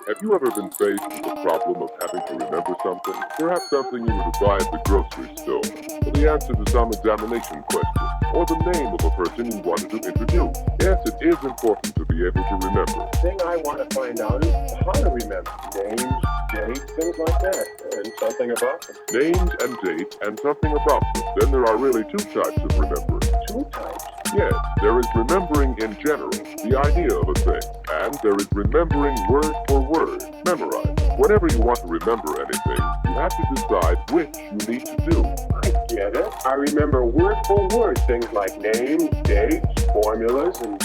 Have you ever been faced with the problem of having to remember something? Perhaps something you were to buy at the grocery store, or the answer to some examination question, or the name of a person you wanted to introduce. Yes, it is important to be able to remember. The thing I want to find out is how to remember names, dates, things like that, and something about them. Names and dates and something about them. Then there are really two types of remembering. Two types. Yes, there is remembering in general, the idea of a thing, and there is remembering word for word, memorized. Whenever you want to remember anything, you have to decide which you need to do. I get it. I remember word for word things like names, dates, formulas, and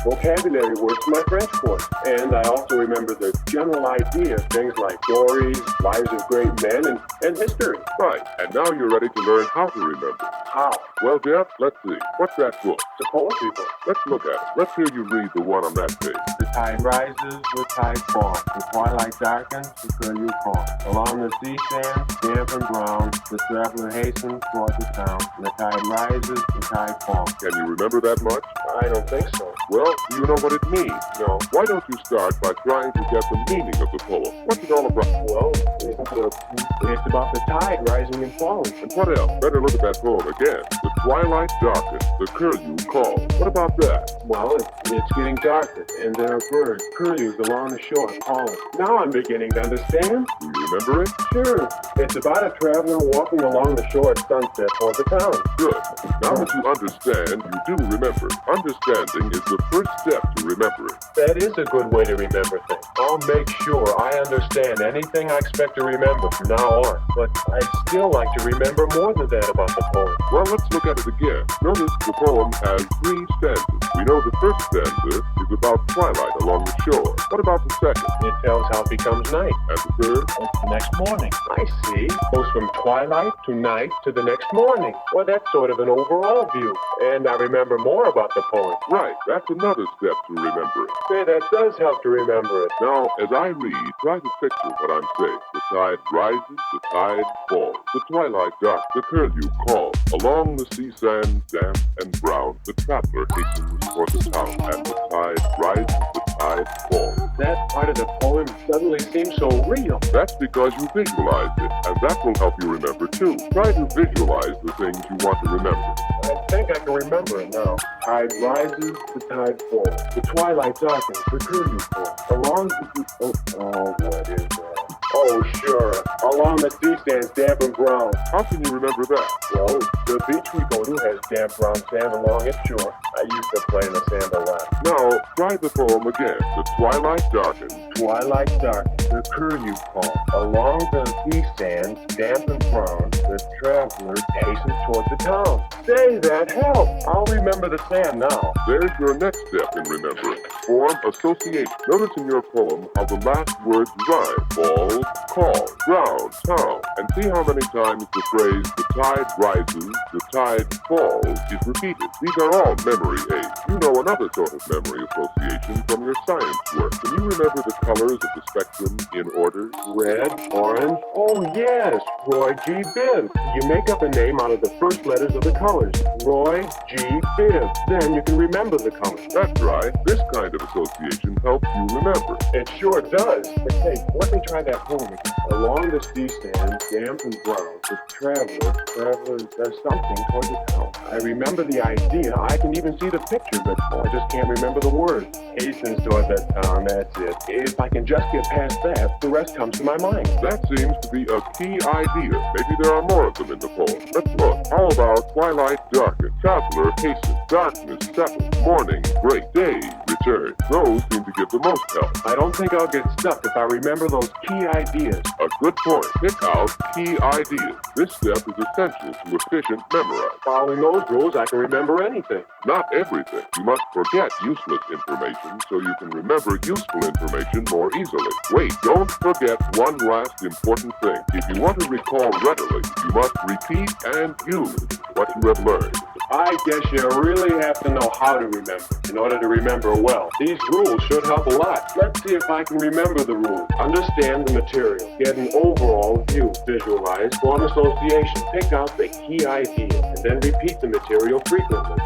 vocabulary words from my French course. And I also remember the general idea of things like stories, lives of great men, and history. Right, and now you're ready to learn how to remember. How? Well, Jeff, let's see. What's that book? It's a poetry book. Let's look at it. Let's hear you read the one on that page. The tide rises, the tide falls. The twilight darkens, the curlew calls. Along the sea sands, damp and brown, the traveler hastens toward the town. And the tide rises, the tide falls. Can you remember that much? I don't think so. Well, do you know what it means? No. Why don't you start by trying to get the meaning of the poem? What's it all about? Well, it's about the tide rising and falling. And what else? Better look at that poem again. The twilight darkens, the curlew calls. What about that? Well, it's getting darker, and there are birds, curlews along the shore calling. Now I'm beginning to understand. Do you remember it? Sure. It's about a traveler walking along the shore at sunset toward the town. Good. Now that you understand, you do remember. Understanding is the first step to remembering. That is a good way to remember things. I'll make sure I understand anything I expect to remember from now on. But I'd still like to remember more than that about the poem. Well, let's look at it again. Notice the poem has 3 stanzas. We know the first stanza is about twilight along the shore. What about the second? It tells how it becomes night. And the third? It's the next morning. I see. Goes from twilight to night to the next morning. Well, that's sort of an overall view. And I remember more about the poem. Right, that's another step to remembering. Say, that does help to remember it. Now, as I read, try to picture what I'm saying. The tide rises, the tide falls. The twilight dark, the curlew calls. Along the sea sands, damp and brown, the traveler hastens toward the town, and the tide rises, the tide falls. That part of the poem suddenly seems so real. That's because you visualized it, and that will help you remember too. Try to visualize the things you want to remember. I think I can remember it now. Tide rises, the tide falls. The twilight darkens, the curlew calls. Along the... what is that? Oh, sure. Along the sea sands, damp and brown. How can you remember that? Well, the beach we go to has damp brown sand along its shore. I used to play in the sand a lot. Now, try the poem again. The twilight darkens. Twilight darkens, the curlew call. Along the sea sands, damp and brown, the traveler hastens toward the town. Say, that helps. I'll remember the sand now. There's your next step in remembering. Form association. Notice in your poem how the last words rhyme. Falls, call, drown, town. And see how many times the phrase the tide rises, the tide falls is repeated. These are all memory aids. You know another sort of memory association from your science work. Can you remember the colors of the spectrum in order? Red, orange. Oh, yes. Roy G. Biv. You make up a name out of the first letters of the colors. Roy G. Biv. Then you can remember the colors. That's right. This kind of association helps you remember. It sure does. But hey, let me try that poem again. Along the sea sands, damp and brown, the traveler does something toward the town. I remember the idea. I can even see the picture, but I just can't remember the words. Hastens toward that town, that's it. If I can just get past that, the rest comes to my mind. That seems to be a key idea. Maybe there are more of them in the poem. Let's look. How about twilight darkens, traveler hastens, darkness settles, morning break, day return. Those seem to give the most help. I don't think I'll get stuck if I remember those key ideas. A good point. Pick out key ideas. This step is essential to efficient memory. Following those rules, I can remember anything. Not everything. You must forget useless information so you can remember useful information more easily. Wait, don't forget one last important thing. If you want to recall readily, you must repeat and use what you have learned. I guess you really have to know how to remember in order to remember well. These rules should help a lot. Let's see if I can remember the rules. Understand the material. Get an overall view. Visualize. Form association. Pick out the key idea. And then repeat the material frequently.